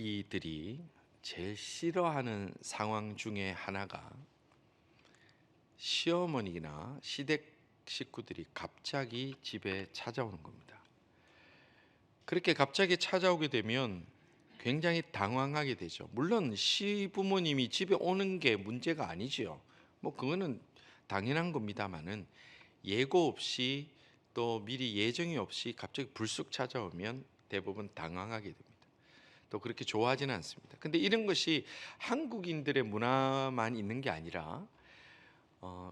아이들이 제일 싫어하는 상황 중에 하나가 시어머니나 시댁 식구들이 갑자기 집에 찾아오는 겁니다. 그렇게 갑자기 찾아오게 되면 굉장히 당황하게 되죠. 물론 시부모님이 집에 오는 게 문제가 아니지요. 뭐 그거는 당연한 겁니다만은 예고 없이 또 미리 예정이 없이 갑자기 불쑥 찾아오면 대부분 당황하게 됩니다. 또 그렇게 좋아하지는 않습니다. 근데 이런 것이 한국인들의 문화만 있는 게 아니라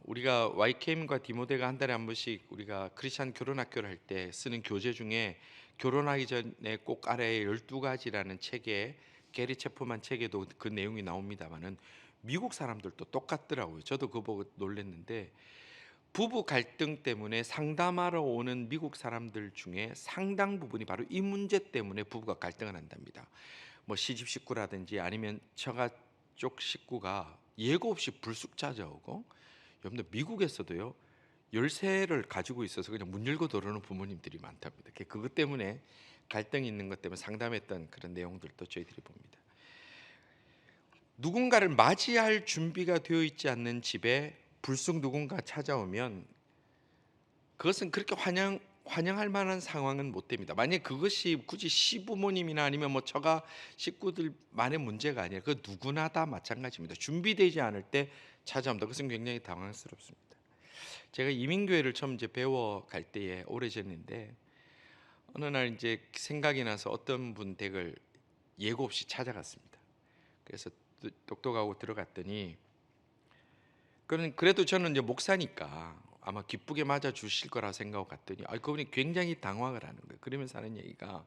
우리가 YKM과 디모데가 한 달에 한 번씩 우리가 크리스찬 결혼학교를 할 때 쓰는 교재 중에 결혼하기 전에 꼭 알아야 12가지라는 책에 게리 체프만 책에도 그 내용이 나옵니다만은 미국 사람들도 똑같더라고요. 저도 그거 보고 놀랐는데 부부 갈등 때문에 상담하러 오는 미국 사람들 중에 상당 부분이 바로 이 문제 때문에 부부가 갈등을 한답니다. 뭐 시집 식구라든지 아니면 처가 쪽 식구가 예고 없이 불쑥 찾아오고, 여러분들 미국에서도요 열쇠를 가지고 있어서 그냥 문 열고 들어오는 부모님들이 많답니다. 그것 때문에 갈등이 있는 것 때문에 상담했던 그런 내용들도 저희들이 봅니다. 누군가를 맞이할 준비가 되어 있지 않는 집에 불쑥 누군가 찾아오면 그것은 그렇게 환영할 만한 상황은 못 됩니다. 만약 그것이 굳이 시부모님이나 아니면 뭐 처가 식구들만의 문제가 아니라 그 누구나 다 마찬가지입니다. 준비되지 않을 때 찾아옵니다. 그것은 굉장히 당황스럽습니다. 제가 이민교회를 처음 이제 배워갈 때에 오래전인데 어느 날 이제 생각이 나서 어떤 분 댁을 예고 없이 찾아갔습니다. 그래서 똑똑하고 들어갔더니 그래도 저는 이제 목사니까 아마 기쁘게 맞아 주실 거라 생각하고 갔더니 그분이 굉장히 당황을 하는 거예요. 그러면서 하는 얘기가,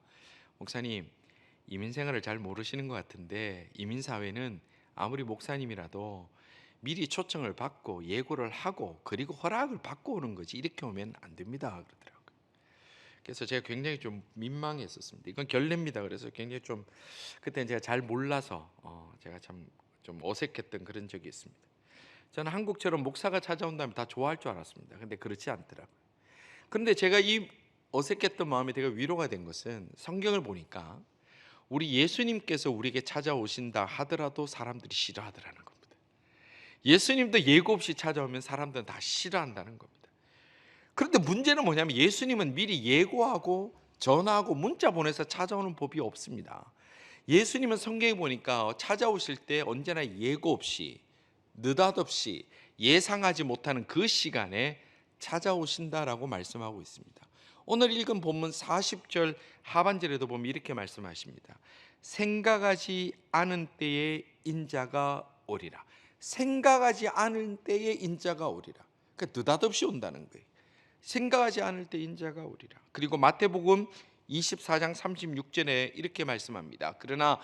목사님 이민 생활을 잘 모르시는 것 같은데 이민 사회는 아무리 목사님이라도 미리 초청을 받고 예고를 하고 그리고 허락을 받고 오는 거지 이렇게 오면 안 됩니다 그러더라고요. 그래서 제가 굉장히 좀 민망했었습니다. 이건 결례입니다. 그래서 굉장히 좀 그때 제가 잘 몰라서 제가 참 좀 어색했던 그런 적이 있습니다. 저는 한국처럼 목사가 찾아온다면 다 좋아할 줄 알았습니다. 근데 그렇지 않더라고요. 그런데 제가 이 어색했던 마음이 되게 위로가 된 것은 성경을 보니까 우리 예수님께서 우리에게 찾아오신다 하더라도 사람들이 싫어하더라는 겁니다. 예수님도 예고 없이 찾아오면 사람들은 다 싫어한다는 겁니다. 그런데 문제는 뭐냐면 예수님은 미리 예고하고 전화하고 문자 보내서 찾아오는 법이 없습니다. 예수님은 성경에 보니까 찾아오실 때 언제나 예고 없이 느닷없이 예상하지 못하는 그 시간에 찾아오신다라고 말씀하고 있습니다. 오늘 읽은 본문 40절 하반절에도 보면 이렇게 말씀하십니다. 생각하지 않은 때에 인자가 오리라. 생각하지 않은 때에 인자가 오리라. 그러니까 느닷없이 온다는 거예요. 생각하지 않을 때 인자가 오리라. 그리고 마태복음 24장 36절에 이렇게 말씀합니다. 그러나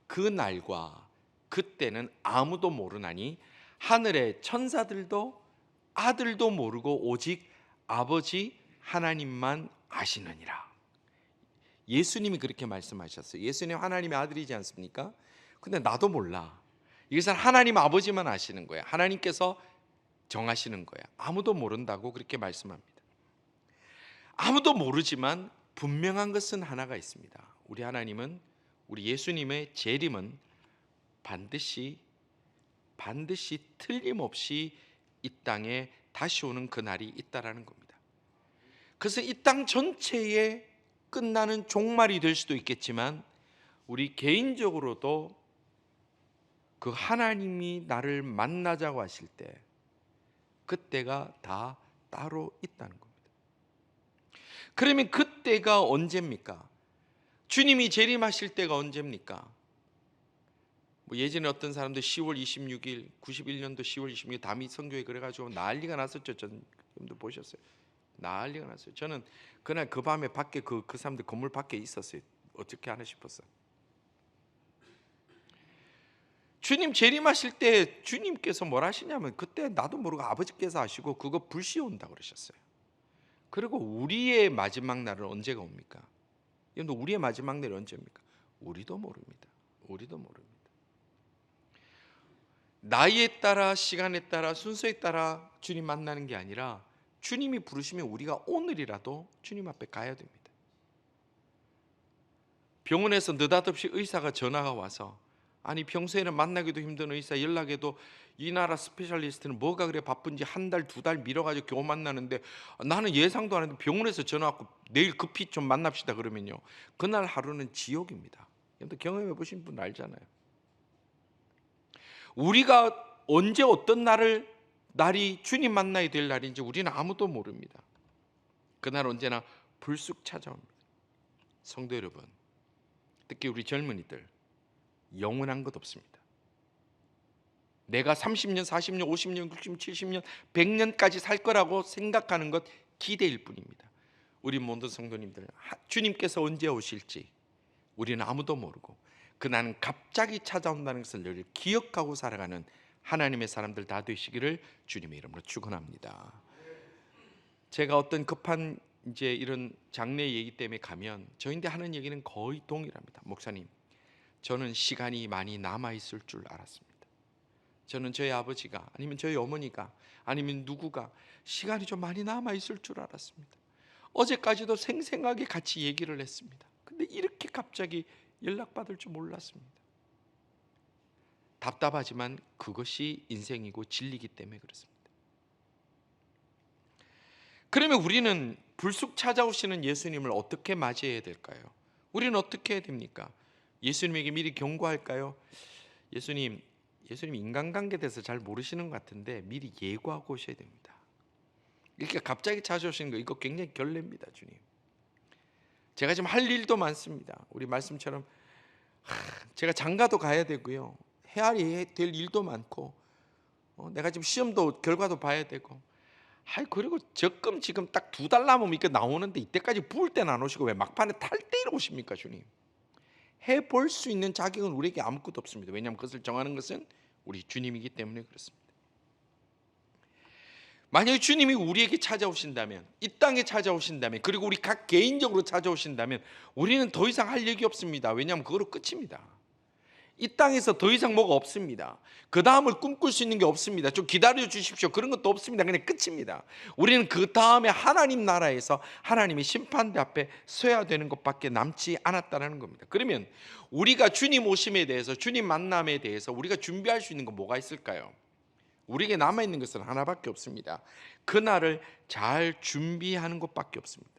그 날과 그때는 아무도 모르나니 하늘의 천사들도 아들도 모르고 오직 아버지 하나님만 아시느니라. 예수님이 그렇게 말씀하셨어요. 예수님 하나님의 아들이지 않습니까? 근데 나도 몰라. 이것은 하나님 아버지만 아시는 거야. 하나님께서 정하시는 거야. 아무도 모른다고 그렇게 말씀합니다. 아무도 모르지만 분명한 것은 하나가 있습니다. 우리 하나님은, 우리 예수님의 재림은 반드시 틀림없이 이 땅에 다시 오는 그날이 있다라는 겁니다. 그래서 이 땅 전체에 끝나는 종말이 될 수도 있겠지만 우리 개인적으로도 그 하나님이 나를 만나자고 하실 때 그때가 다 따로 있다는 겁니다. 그러면 그때가 언제입니까? 주님이 재림하실 때가 언제입니까? 뭐 예전에 어떤 사람들 10월 26일 91년도 10월 26일 다윗 성교회 그래가지고 난리가 났었죠. 여러분들 보셨어요? 난리가 났어요. 저는 그날 그 밤에 밖에 그 사람들 건물 밖에 있었어요. 어떻게 하나 싶었어요. 주님 재림하실 때 주님께서 뭘 하시냐면 그때 나도 모르고 아버지께서 하시고 그거 불시 온다고 그러셨어요. 그리고 우리의 마지막 날은 언제가 옵니까? 여러분 우리의 마지막 날이 언제입니까? 우리도 모릅니다. 우리도 모릅니다. 나이에 따라 시간에 따라 순서에 따라 주님 만나는 게 아니라 주님이 부르시면 우리가 오늘이라도 주님 앞에 가야 됩니다. 병원에서 느닷없이 의사가 전화가 와서, 아니 평소에는 만나기도 힘든 의사 연락해도 이 나라 스페셜리스트는 뭐가 그래 바쁜지 한 달, 두 달 미뤄가지고 겨우 만나는데, 나는 예상도 안 했는데 병원에서 전화 왔고 내일 급히 좀 만납시다 그러면요, 그날 하루는 지옥입니다. 여러분들 경험해 보신 분 알잖아요. 우리가 언제 어떤 날이 주님 만나야 될 날인지 우리는 아무도 모릅니다. 그날 언제나 불쑥 찾아옵니다. 성도 여러분, 특히 우리 젊은이들, 영원한 것 없습니다. 내가 30년, 40년, 50년, 60년, 70년, 100년까지 살 거라고 생각하는 것 기대일 뿐입니다. 우리 모든 성도님들, 주님께서 언제 오실지 우리는 아무도 모르고 그날은 갑자기 찾아온다는 것을 늘 기억하고 살아가는 하나님의 사람들 다 되시기를 주님의 이름으로 축원합니다. 제가 어떤 급한 이제 이런 장례 얘기 때문에 가면 저희한테 하는 얘기는 거의 동일합니다. 목사님, 저는 시간이 많이 남아 있을 줄 알았습니다. 저는 저희 아버지가 아니면 저희 어머니가 아니면 누구가 시간이 좀 많이 남아 있을 줄 알았습니다. 어제까지도 생생하게 같이 얘기를 했습니다. 근데 이렇게 갑자기 연락받을 줄 몰랐습니다. 답답하지만 그것이 인생이고 진리이기 때문에 그렇습니다. 그러면 우리는 불쑥 찾아오시는 예수님을 어떻게 맞이해야 될까요? 우리는 어떻게 해야 됩니까? 예수님에게 미리 경고할까요? 예수님 인간관계에 대해서 잘 모르시는 것 같은데 미리 예고하고 오셔야 됩니다. 이렇게 갑자기 찾아오시는 거, 이거 굉장히 결례입니다. 주님, 제가 지금 할 일도 많습니다. 우리 말씀처럼 제가 장가도 가야 되고요, 해야 될 일도 많고, 내가 지금 시험도 결과도 봐야 되고, 그리고 적금 지금 딱 2달 남으면 이렇게 나오는데 이때까지 부을 때는 안 오시고 왜 막판에 탈 때 오십니까? 주님, 해볼 수 있는 자격은 우리에게 아무것도 없습니다. 왜냐하면 그것을 정하는 것은 우리 주님이기 때문에 그렇습니다. 만약에 주님이 우리에게 찾아오신다면, 이 땅에 찾아오신다면, 그리고 우리 각 개인적으로 찾아오신다면 우리는 더 이상 할 얘기 없습니다. 왜냐하면 그거로 끝입니다. 이 땅에서 더 이상 뭐가 없습니다. 그 다음을 꿈꿀 수 있는 게 없습니다. 좀 기다려 주십시오, 그런 것도 없습니다. 그냥 끝입니다. 우리는 그 다음에 하나님 나라에서 하나님의 심판대 앞에 서야 되는 것밖에 남지 않았다는 겁니다. 그러면 우리가 주님 오심에 대해서, 주님 만남에 대해서 우리가 준비할 수 있는 건 뭐가 있을까요? 우리에게 남아있는 것은 하나밖에 없습니다. 그날을 잘 준비하는 것밖에 없습니다.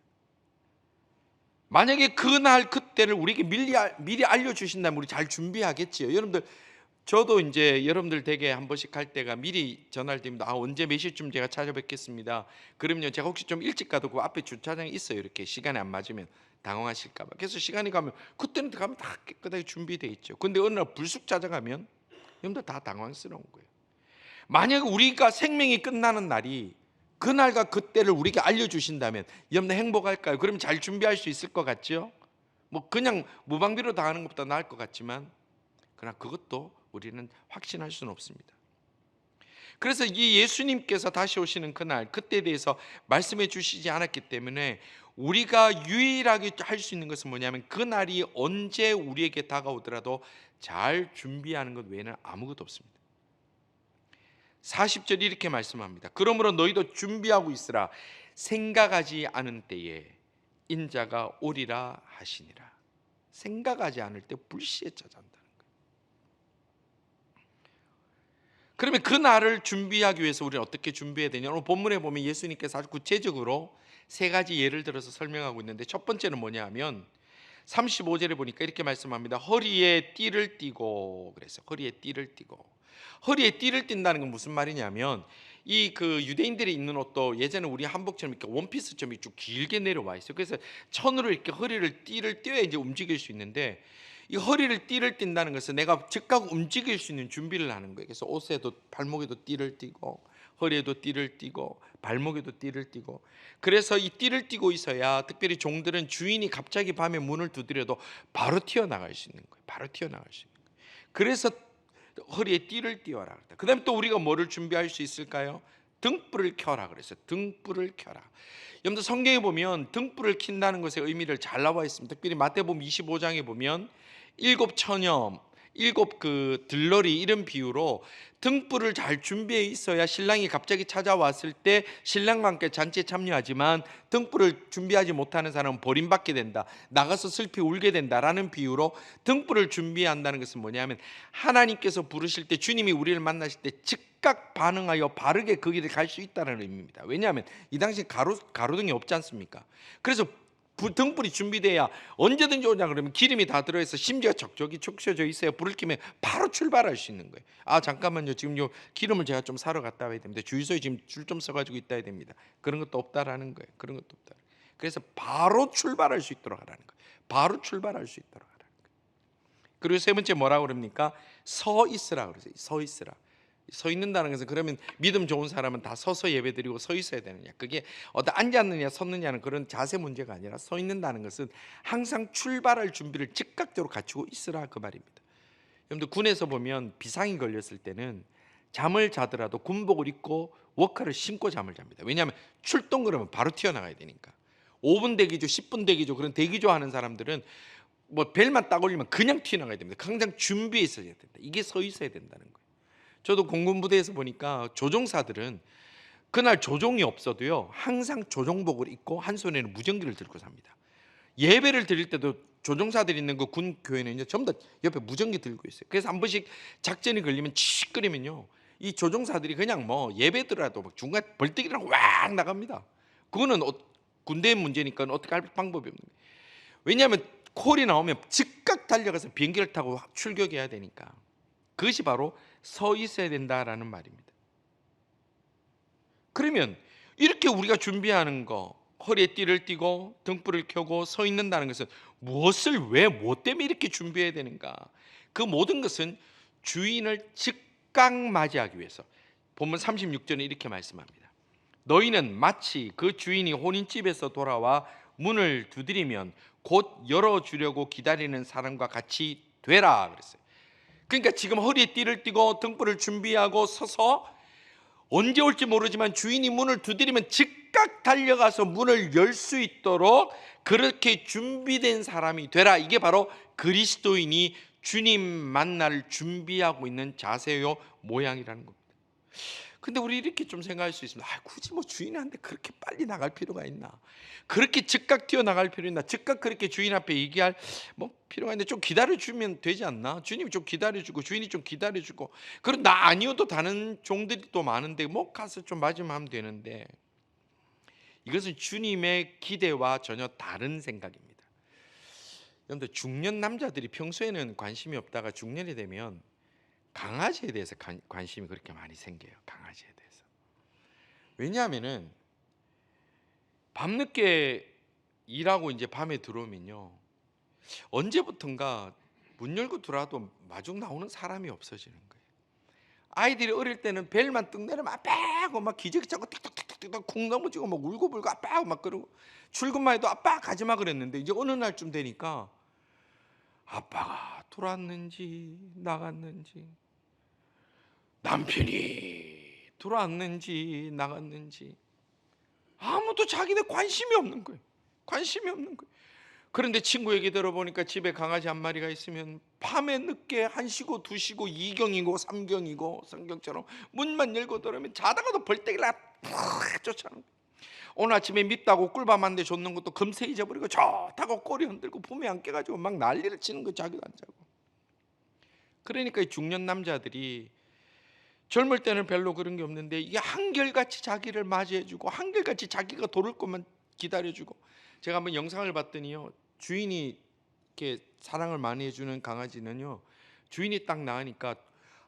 만약에 그날 그때를 우리에게 미리 알려주신다면 우리 잘 준비하겠지요. 여러분들, 저도 이제 여러분들 댁에 한 번씩 갈 때가 미리 전화를 드립니다. 언제 몇 시쯤 제가 찾아뵙겠습니다. 그러면요, 제가 혹시 좀 일찍 가도 그 앞에 주차장에 있어요. 이렇게 시간에 안 맞으면 당황하실까 봐. 그래서 시간이 가면, 그때는 가면 다 깨끗하게 준비되어 있죠. 근데 어느 날 불쑥 찾아가면 여러분들 다 당황스러운 거예요. 만약 우리가 생명이 끝나는 날이 그날과 그때를 우리에게 알려주신다면 여러분들 행복할까요? 그럼 잘 준비할 수 있을 것 같죠? 뭐 그냥 무방비로 당하는 것보다 나을 것 같지만, 그러나 그것도 우리는 확신할 수는 없습니다. 그래서 이 예수님께서 다시 오시는 그날, 그때에 대해서 말씀해 주시지 않았기 때문에 우리가 유일하게 할 수 있는 것은 뭐냐면, 그날이 언제 우리에게 다가오더라도 잘 준비하는 것 외에는 아무것도 없습니다. 40절 이렇게 말씀합니다. 그러므로 너희도 준비하고 있으라. 생각하지 않은 때에 인자가 오리라 하시니라. 생각하지 않을 때 불시에 찾아온다는 거예요. 그러면 그 날을 준비하기 위해서 우리는 어떻게 준비해야 되냐? 오늘 본문에 보면 예수님께서 아주 구체적으로 3가지 예를 들어서 설명하고 있는데, 첫 번째는 뭐냐 하면 35절에 보니까 이렇게 말씀합니다. 허리에 띠를 띠고, 그래서 허리에 띠를 띠고. 허리에 띠를 띈다는 건 무슨 말이냐면, 이 그 유대인들이 입는 옷도 예전에 우리 한복처럼 이렇게 원피스처럼 쭉 길게 내려와 있어요. 그래서 천으로 이렇게 띠를 띄어야 이제 움직일 수 있는데, 이 허리를 띠를 띈다는 것은 내가 즉각 움직일 수 있는 준비를 하는 거예요. 그래서 옷에도, 발목에도 띠를 띠고, 허리에도 띠를 띠고, 발목에도 띠를 띠고. 그래서 이 띠를 띠고 있어야 특별히 종들은 주인이 갑자기 밤에 문을 두드려도 바로 튀어나갈 수 있는 거예요. 바로 튀어나갈 수 있는 거예요. 그래서 허리에 띠를 띄워라. 그 다음에 또 우리가 뭐를 준비할 수 있을까요? 등불을 켜라 그랬어요. 등불을 켜라. 여러분들 성경에 보면 등불을 킨다는 것의 의미를 잘 나와 있습니다. 특별히 마태복음 25장에 보면 7 처녀, 일곱 그 들러리 이런 비유로 등불을 잘 준비해 있어야 신랑이 갑자기 찾아왔을 때 신랑과 함께 잔치에 참여하지만 등불을 준비하지 못하는 사람은 버림받게 된다, 나가서 슬피 울게 된다라는 비유로 등불을 준비한다는 것은 뭐냐면 하나님께서 부르실 때, 주님이 우리를 만나실 때 즉각 반응하여 바르게 그 길을 갈 수 있다는 의미입니다. 왜냐하면 이 당시 가로등이 없지 않습니까? 그래서 등불이 준비돼야 언제든지 오냐 그러면 기름이 다 들어있어 심지어 적적이 축셔져 있어야 불을 켜면 바로 출발할 수 있는 거예요. 아 잠깐만요, 지금 요 기름을 제가 좀 사러 갔다 와야 됩니다. 주유소에 지금 줄 좀 서가지고 있다 해야 됩니다. 그런 것도 없다라는 거예요. 그런 것도 없다. 그래서 바로 출발할 수 있도록 하라는 거예요. 바로 출발할 수 있도록 하라는 거예요. 그리고 세 번째 뭐라고 그럽니까? 서 있으라 그러세요. 서 있으라. 서 있는다는 것은, 그러면 믿음 좋은 사람은 다 서서 예배드리고 서 있어야 되느냐, 그게 앉았느냐 섰느냐는 그런 자세 문제가 아니라 서 있는다는 것은 항상 출발할 준비를 즉각적으로 갖추고 있으라 그 말입니다. 여러분들 군에서 보면 비상이 걸렸을 때는 잠을 자더라도 군복을 입고 워커를 신고 잠을 잡니다. 왜냐하면 출동 그러면 바로 튀어나가야 되니까. 5분 대기조 10분 대기조 그런 대기조 하는 사람들은 뭐 벨만 딱 올리면 그냥 튀어나가야 됩니다. 항상 준비해 있어야 된다. 이게 서 있어야 된다는 거예요. 저도 공군 부대에서 보니까 조종사들은 그날 조종이 없어도요 항상 조종복을 입고 한 손에는 무전기를 들고 삽니다. 예배를 드릴 때도 조종사들이 있는 그 군 교회는요 전부 다 옆에 무전기 들고 있어요. 그래서 한 번씩 작전이 걸리면 칙거리면요 이 조종사들이 그냥 뭐 예배더라도 막 중간 벌떡이랑 왁 나갑니다. 그거는 군대의 문제니까 어떻게 할 방법이 없는 거예요. 왜냐하면 콜이 나오면 즉각 달려가서 비행기를 타고 출격해야 되니까. 그것이 바로 서 있어야 된다라는 말입니다. 그러면 이렇게 우리가 준비하는 거, 허리에 띠를 띠고 등불을 켜고 서 있는다는 것은 무엇을 왜, 뭐 때문에 이렇게 준비해야 되는가? 그 모든 것은 주인을 즉각 맞이하기 위해서. 본문 36절에 이렇게 말씀합니다. 너희는 마치 그 주인이 혼인집에서 돌아와 문을 두드리면 곧 열어주려고 기다리는 사람과 같이 되라 그랬어요. 그러니까 지금 허리에 띠를 띠고 등불을 준비하고 서서 언제 올지 모르지만 주인이 문을 두드리면 즉각 달려가서 문을 열 수 있도록 그렇게 준비된 사람이 되라. 이게 바로 그리스도인이 주님 만날 준비하고 있는 자세요 모양이라는 겁니다. 근데 우리 이렇게 좀 생각할 수 있습니다. 굳이 뭐 주인한테 그렇게 빨리 나갈 필요가 있나? 그렇게 즉각 튀어나갈 필요 있나? 즉각 그렇게 주인 앞에 얘기할 뭐 필요가 있는데 좀 기다려주면 되지 않나? 주님이 좀 기다려주고 주인이 좀 기다려주고, 그럼 나 아니어도 다른 종들이 또 많은데 뭐 가서 좀 맞으면 하면 되는데, 이것은 주님의 기대와 전혀 다른 생각입니다. 그런데 중년 남자들이 평소에는 관심이 없다가 중년이 되면 강아지에 대해서 관심이 그렇게 많이 생겨요. 강아지에 대해서. 왜냐하면은 밤늦게 일하고 이제 밤에 들어오면요 언제부턴가 문 열고 들어와도 마중 나오는 사람이 없어지는 거예요. 아이들이 어릴 때는 벨만 뜩 내리면 아빠 하고 막 기저귀 차고 틱틱틱틱 쿵 넘어지고 막 울고불고 아빠 하고 막 그러고, 출근만 해도 아빠 가지마 그랬는데 이제 어느 날쯤 되니까 아빠가 들어왔는지 나갔는지, 남편이 들어왔는지 나갔는지 아무도 자기네 관심이 없는 거예요. 관심이 없는 거예요. 그런데 친구 얘기 들어보니까 집에 강아지 한 마리가 있으면 밤에 늦게 1시고 2시고 2경이고 3경이고 성경처럼 문만 열고 들어오면 자다가도 벌떼기라 쫓아오는 거예요. 오늘 아침에 밉다고 꿀밤 한 대 줬는 것도 금세 잊어버리고 좋다고 꼬리 흔들고 품에 안겨가지고 막 난리를 치는 거 자기도 안 자고. 그러니까 이 중년 남자들이 젊을 때는 별로 그런 게 없는데 이게 한결같이 자기를 맞이해주고 한결같이 자기가 돌을 것만 기다려주고. 제가 한번 영상을 봤더니요 주인이 이렇게 사랑을 많이 해주는 강아지는요 주인이 딱 나으니까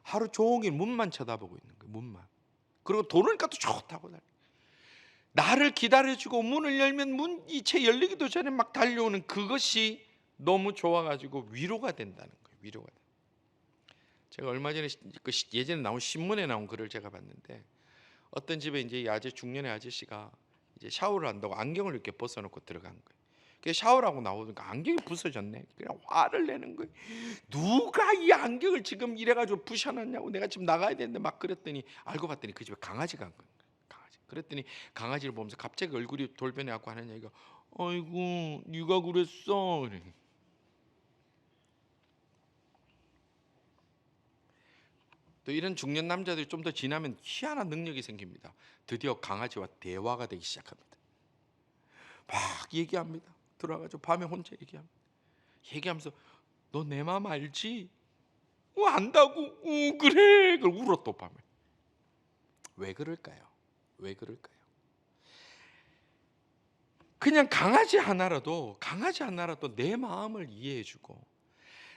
하루 종일 문만 쳐다보고 있는 거예요. 문만. 그리고 돌으니까 또 좋다고 달려. 나를 기다려주고 문을 열면 문이 채 열리기도 전에 막 달려오는 그것이 너무 좋아가지고 위로가 된다는 거예요. 위로가 된다. 제가 얼마 전에 예전에 나온 신문에 나온 글을 제가 봤는데, 어떤 집에 이제 중년의 아저씨가 이제 샤워를 한다고 안경을 이렇게 벗어놓고 들어간 거예요. 그래서 샤워를 하고 나오니까 안경이 부서졌네. 그냥 화를 내는 거예요. 누가 이 안경을 지금 이래가지고 부셔놨냐고, 내가 지금 나가야 되는데 막 그랬더니 알고 봤더니 그 집에 강아지가 한 거예요. 강아지. 그랬더니 강아지를 보면서 갑자기 얼굴이 돌변해갖고 하는 얘기가, 아이고 네가 그랬어. 또 이런 중년 남자들이 좀 더 지나면 희한한 능력이 생깁니다. 드디어 강아지와 대화가 되기 시작합니다. 막 얘기합니다. 들어가서 밤에 혼자 얘기합니다. 얘기하면서 너 내 마음 알지? 안다고? 그래. 그걸 울어 또 밤에. 왜 그럴까요? 왜 그럴까요? 그냥 강아지 하나라도 내 마음을 이해해주고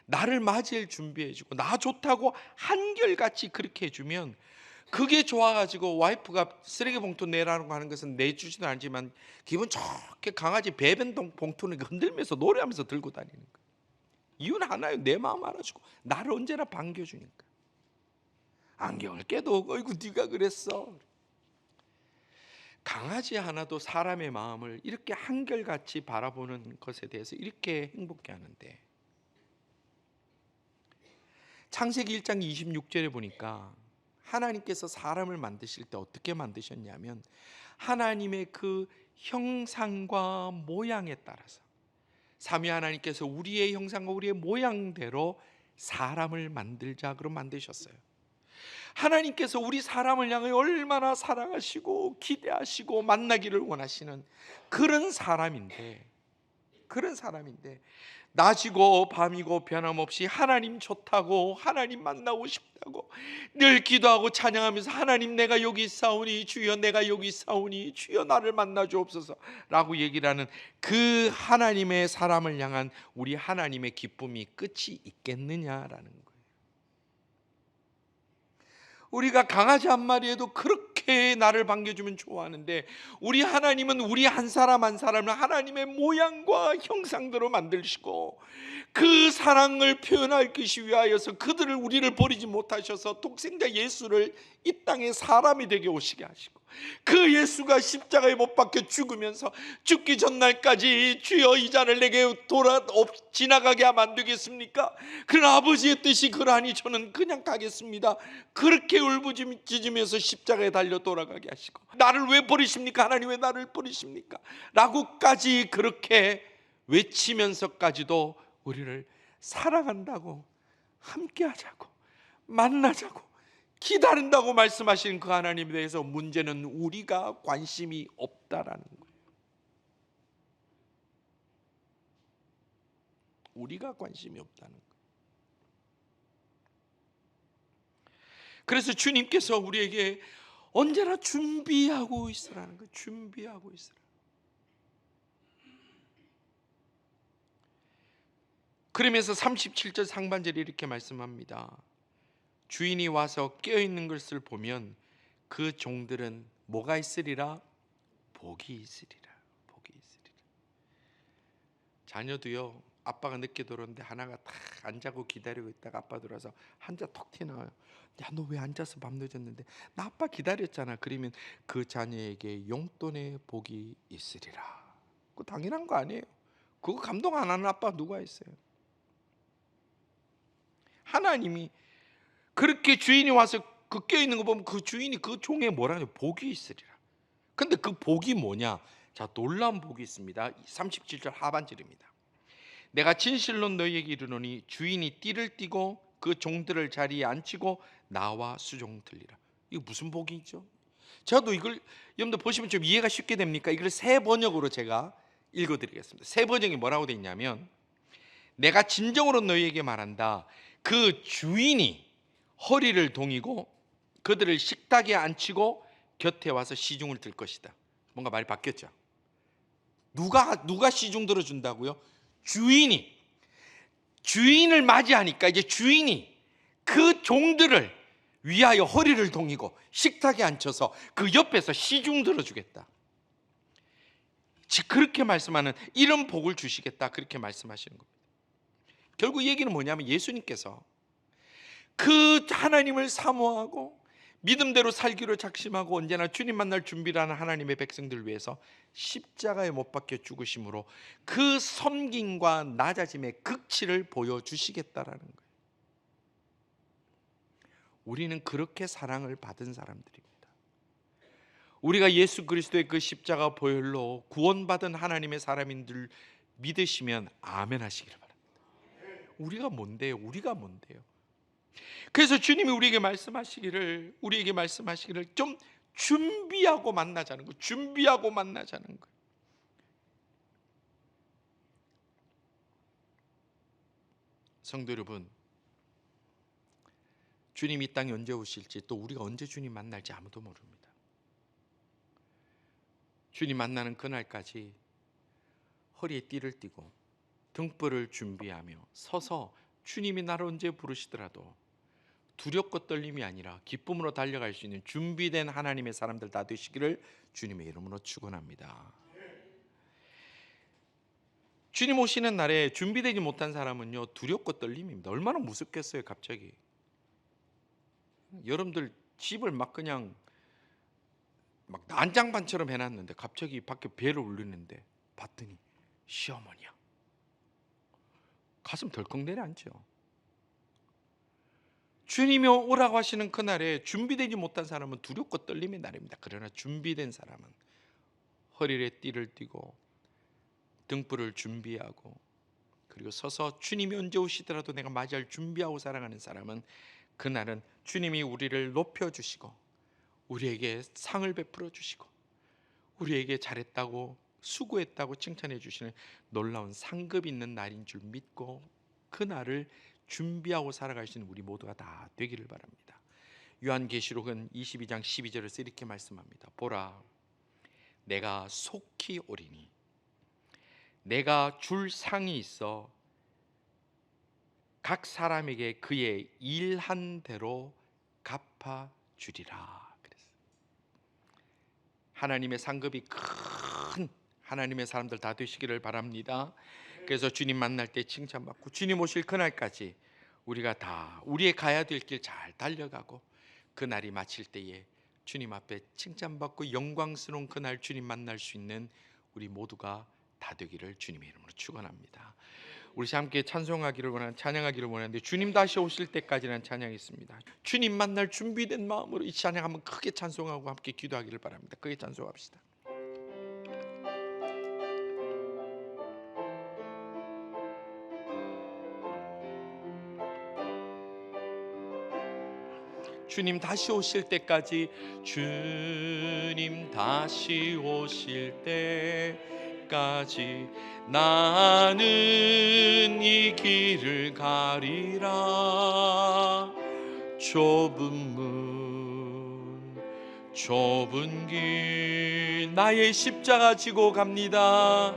나를 맞이할 준비해주고 나 좋다고 한결같이 그렇게 해주면 그게 좋아가지고 와이프가 쓰레기 봉투 내라고 하는 것은 내주지도 않지만 기분 좋게 강아지 배변 봉투는 흔들면서 노래하면서 들고 다니는 거예요. 이유는 하나요. 내 마음 알아주고 나를 언제나 반겨주니까. 안경을 깨도 어이구 네가 그랬어. 강아지 하나도 사람의 마음을 이렇게 한결같이 바라보는 것에 대해서 이렇게 행복해 하는데, 창세기 1장 26절에 보니까 하나님께서 사람을 만드실 때 어떻게 만드셨냐면 하나님의 그 형상과 모양에 따라서 삼위 하나님께서 우리의 형상과 우리의 모양대로 사람을 만들자 그럼 만드셨어요. 하나님께서 우리 사람을 향해 얼마나 사랑하시고 기대하시고 만나기를 원하시는 그런 사람인데 낮이고 밤이고 변함없이 하나님 좋다고 하나님 만나고 싶다고 늘 기도하고 찬양하면서 하나님 내가 여기 있사오니 주여 내가 여기 있사오니 주여 나를 만나 주옵소서 라고 얘기를 하는 그 하나님의 사람을 향한 우리 하나님의 기쁨이 끝이 있겠느냐라는 거예요. 우리가 강아지 한 마리에도 그렇게 나를 반겨주면 좋아하는데 우리 하나님은 우리 한 사람 한 사람을 하나님의 모양과 형상대로 만드시고 그 사랑을 표현하기 위하여서 그들을 우리를 버리지 못하셔서 독생자 예수를 이 땅에 사람이 되게 오시게 하시고 그 예수가 십자가에 못 박혀 죽으면서 죽기 전날까지 주여 이 잔을 내게 지나가게 하면 안 되겠습니까? 그러나 아버지의 뜻이 그러하니 저는 그냥 가겠습니다. 그렇게 울부짖으면서 십자가에 달려 돌아가게 하시고 나를 왜 버리십니까? 하나님 왜 나를 버리십니까? 라고까지 그렇게 외치면서까지도 우리를 사랑한다고 함께하자고 만나자고 기다린다고 말씀하시는 그 하나님에 대해서 문제는 우리가 관심이 없다라는 거예요. 우리가 관심이 없다는 거예요. 그래서 주님께서 우리에게 언제나 준비하고 있으라는 거예요. 준비하고 있으라. 그러면서 37절 상반절에 이렇게 말씀합니다. 주인이 와서 깨어있는 것을 보면 그 종들은 뭐가 있으리라? 복이 있으리라. 복이 있으리라. 자녀도요, 아빠가 늦게 들어오는데 하나가 딱 안 자고 기다리고 있다가 아빠 들어와서 한자 톡 튀나와요. 야, 너 왜 안 자서 밤 늦었는데? 나 아빠 기다렸잖아. 그러면 그 자녀에게 용돈의 복이 있으리라. 그거 당연한 거 아니에요. 그거 감동 안 하는 아빠 누가 있어요? 하나님이 그렇게 주인이 와서 그 깨어있는 거 보면 그 주인이 그 종에 뭐라냐? 복이 있으리라. 근데 그 복이 뭐냐? 자, 놀라운 복이 있습니다. 37절 하반절입니다. 내가 진실로 너희에게 이르노니 주인이 띠를 띠고 그 종들을 자리에 앉히고 나와 수종 들리라. 이거 무슨 복이 있죠? 저도 이걸 여러분들 보시면 좀 이해가 쉽게 됩니까? 이걸 새 번역으로 제가 읽어드리겠습니다. 새 번역이 뭐라고 되어 있냐면 내가 진정으로 너희에게 말한다. 그 주인이 허리를 동이고 그들을 식탁에 앉히고 곁에 와서 시중을 들 것이다. 뭔가 말이 바뀌었죠. 누가 시중 들어준다고요? 주인을 맞이하니까 이제 주인이 그 종들을 위하여 허리를 동이고 식탁에 앉혀서 그 옆에서 시중 들어주겠다. 즉 그렇게 말씀하는 이런 복을 주시겠다 그렇게 말씀하시는 겁니다. 결국 이 얘기는 뭐냐면 예수님께서 그 하나님을 사모하고 믿음대로 살기로 작심하고 언제나 주님 만날 준비를 하는 하나님의 백성들을 위해서 십자가에 못 박혀 죽으심으로 그 섬김과 낮아짐의 극치를 보여주시겠다라는 거예요. 우리는 그렇게 사랑을 받은 사람들입니다. 우리가 예수 그리스도의 그 십자가 보혈로 구원받은 하나님의 사람인 줄 믿으시면 아멘 하시기를 바랍니다. 우리가 뭔데요? 그래서 주님이 우리에게 말씀하시기를 좀 준비하고 만나자는 거, 준비하고 만나자는 거. 성도 여러분, 주님이 이 땅에 언제 오실지, 또 우리가 언제 주님 만날지 아무도 모릅니다. 주님 만나는 그날까지 허리에 띠를 띠고 등불을 준비하며 서서 주님이 나를 언제 부르시더라도 두렵고 떨림이 아니라 기쁨으로 달려갈 수 있는 준비된 하나님의 사람들 다 되시기를 주님의 이름으로 축원합니다. 주님 오시는 날에 준비되지 못한 사람은요, 두렵고 떨림입니다. 얼마나 무섭겠어요. 갑자기 여러분들 집을 막 그냥 막 난장반처럼 해놨는데 갑자기 밖에 벨을 울리는데 봤더니 시어머니야. 가슴 덜컥 내려앉죠. 주님이 오라고 하시는 그날에 준비되지 못한 사람은 두렵고 떨림의 날입니다. 그러나 준비된 사람은 허리에 띠를 띠고 등불을 준비하고 그리고 서서 주님이 언제 오시더라도 내가 맞이할 준비하고 살아가는 사람은 그날은 주님이 우리를 높여주시고 우리에게 상을 베풀어 주시고 우리에게 잘했다고 수고했다고 칭찬해 주시는 놀라운 상급 있는 날인 줄 믿고 그날을 준비하고 살아갈 수 있는 우리 모두가 다 되기를 바랍니다. 요한계시록은 22장 12절에서 이렇게 말씀합니다. 보라, 내가 속히 오리니 내가 줄 상이 있어 각 사람에게 그의 일한 대로 갚아주리라. 그랬어요. 하나님의 상급이 큰 하나님의 사람들 다 되시기를 바랍니다. 그래서 주님 만날 때 칭찬받고 주님 오실 그날까지 우리가 다 우리의 가야 될 길 잘 달려가고 그날이 마칠 때에 주님 앞에 칭찬받고 영광스러운 그날 주님 만날 수 있는 우리 모두가 다 되기를 주님의 이름으로 축원합니다. 우리 함께 찬송하기를 원하는 찬양하기를 원하는데 주님 다시 오실 때까지는 찬양이 있습니다. 주님 만날 준비된 마음으로 이 찬양 한번 크게 찬송하고 함께 기도하기를 바랍니다. 크게 찬송합시다. 주님 다시 오실 때까지 주님 다시 오실 때까지 나는 이 길을 가리라. 좁은 문 좁은 길 나의 십자가 지고 갑니다.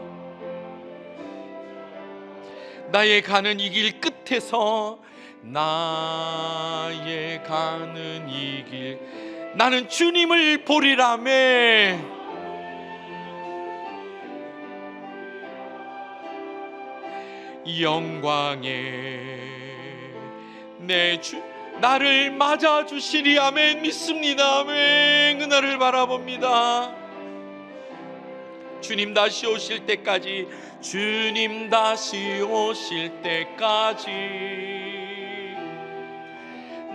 나의 가는 이 길 끝에서 나의 가는 이 길 나는 주님을 보리라며. 영광에 내 주 나를 맞아주시리. 아멘. 믿습니다. 아멘. 그날을 바라봅니다. 주님 다시 오실 때까지 주님 다시 오실 때까지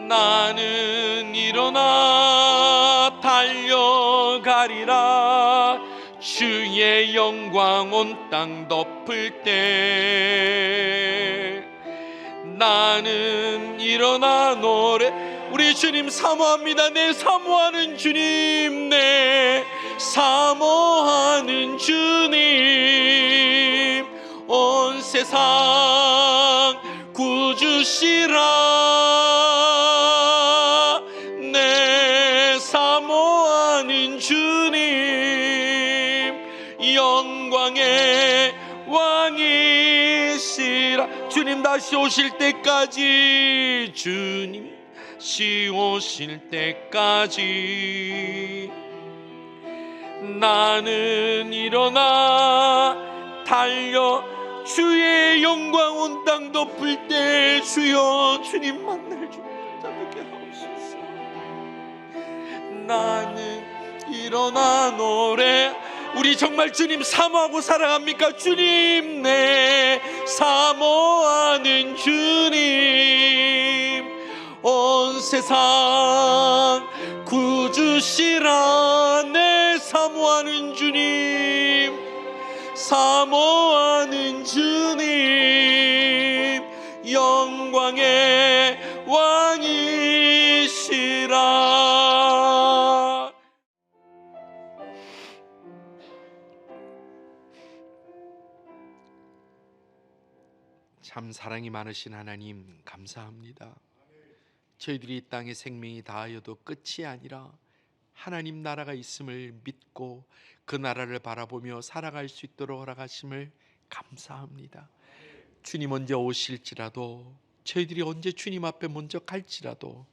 나는 일어나 달려가리라. 주의 영광 온 땅 덮을 때 나는 일어나 노래. 우리 주님 사모합니다. 내 사모하는 주님, 내 사모하는 주님, 온 세상 구주시라. 내 사모하는 주님, 영광의 왕이시라. 주님 다시 오실 때까지, 주님 다시 오실 때까지 나는 일어나 달려 주의 영광 온 땅 덮을 때 주여 주님 만날 줄 찾아뵙게 하옵소서. 나는 일어나 노래. 우리 정말 주님 사모하고 살아갑니까? 주님, 내 사모하는 주님, 온 세상 구주시라. 내 사모하는 주님, 사모하는 주님, 영광의 왕 참 사랑이 많으신 하나님 감사합니다. 저희들이 이 땅의 생명이 다하여도 끝이 아니라 하나님 나라가 있음을 믿고 그 나라를 바라보며 살아갈 수 있도록 허락하심을 감사합니다. 주님 언제 오실지라도, 저희들이 언제 주님 앞에 먼저 갈지라도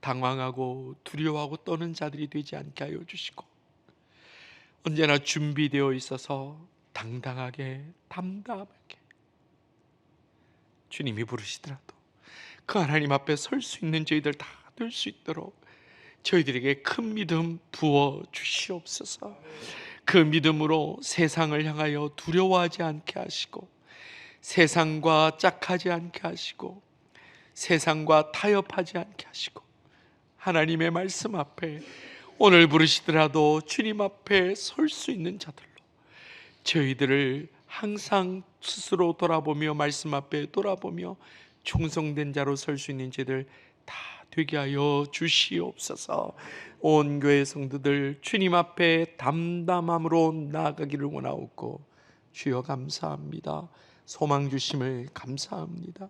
당황하고 두려워하고 떠는 자들이 되지 않게 하여 주시고, 언제나 준비되어 있어서 당당하게 담담하게 주님이 부르시더라도 그 하나님 앞에 설 수 있는 저희들 다 될 수 있도록 저희들에게 큰 믿음 부어 주시옵소서. 그 믿음으로 세상을 향하여 두려워하지 않게 하시고, 세상과 짝하지 않게 하시고, 세상과 타협하지 않게 하시고, 하나님의 말씀 앞에 오늘 부르시더라도 주님 앞에 설 수 있는 자들로 저희들을 항상 스스로 돌아보며 말씀 앞에 돌아보며 충성된 자로 설 수 있는 저희들 다 되게 하여 주시옵소서. 온 교회 성도들 주님 앞에 담담함으로 나아가기를 원하옵고, 주여 감사합니다. 소망 주심을 감사합니다.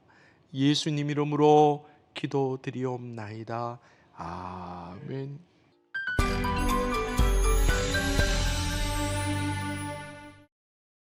예수님 이름으로 기도드리옵나이다. 아멘.